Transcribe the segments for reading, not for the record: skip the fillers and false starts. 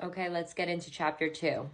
Okay, let's get into chapter 2.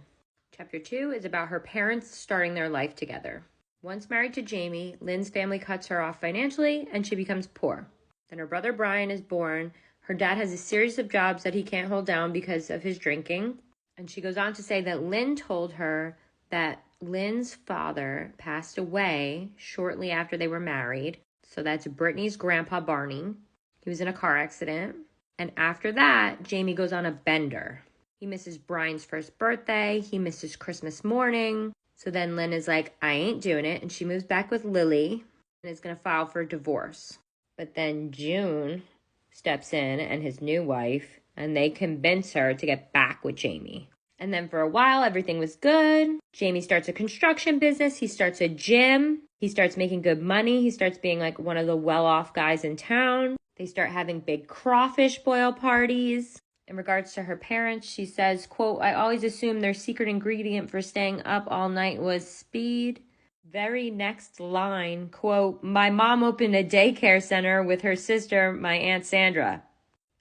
Chapter 2 is about her parents starting their life together. Once married to Jamie, Lynn's family cuts her off financially and she becomes poor. Then her brother Brian is born. Her dad has a series of jobs that he can't hold down because of his drinking. And she goes on to say that Lynn told her that Lynn's father passed away shortly after they were married. So that's Brittany's grandpa, Barney. He was in a car accident. And after that, Jamie goes on a bender. He misses Brian's first birthday. He misses Christmas morning. So then Lynn is like, I ain't doing it. And she moves back with Lily and is going to file for divorce. But then June steps in and his new wife, and they convince her to get back with Jamie. And then for a while, everything was good. Jamie starts a construction business. He starts a gym. He starts making good money. He starts being like one of the well-off guys in town. They start having big crawfish boil parties. In regards to her parents, she says, quote, I always assumed their secret ingredient for staying up all night was speed. Very next line, quote, my mom opened a daycare center with her sister, my Aunt Sandra.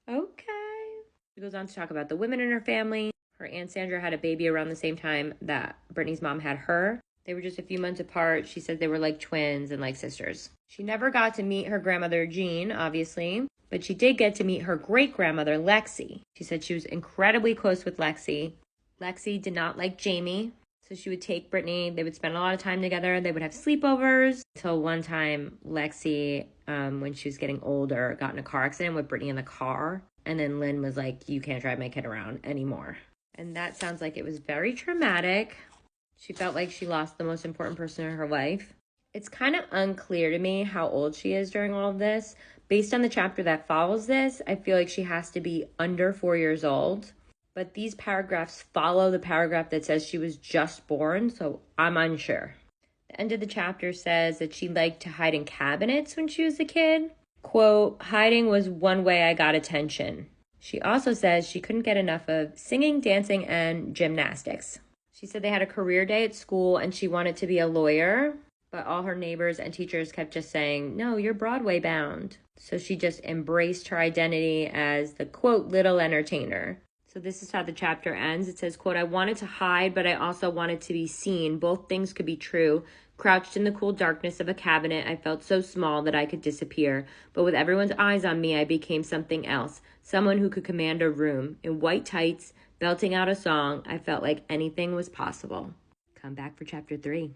Okay. She goes on to talk about the women in her family. Her Aunt Sandra had a baby around the same time that Brittany's mom had her. They were just a few months apart. She said they were like twins and like sisters. She never got to meet her grandmother, Jean, obviously, but she did get to meet her great-grandmother, Lexi. She said she was incredibly close with Lexi. Lexi did not like Jamie, so she would take Brittany. They would spend a lot of time together. They would have sleepovers. Until one time, Lexi, when she was getting older, got in a car accident with Brittany in the car. And then Lynn was like, you can't drive my kid around anymore. And that sounds like it was very traumatic. She felt like she lost the most important person in her life. It's kind of unclear to me how old she is during all of this. Based on the chapter that follows this, I feel like she has to be under 4 years old. But these paragraphs follow the paragraph that says she was just born, so I'm unsure. The end of the chapter says that she liked to hide in cabinets when she was a kid. Quote, hiding was one way I got attention. She also says she couldn't get enough of singing, dancing, and gymnastics. She said they had a career day at school and she wanted to be a lawyer, but all her neighbors and teachers kept just saying, no, you're Broadway bound. So she just embraced her identity as the, quote, little entertainer. So this is how the chapter ends. It says, quote, I wanted to hide, but I also wanted to be seen. Both things could be true. Crouched in the cool darkness of a cabinet, I felt so small that I could disappear. But with everyone's eyes on me, I became something else. Someone who could command a room. In white tights, belting out a song, I felt like anything was possible. Come back for chapter 3.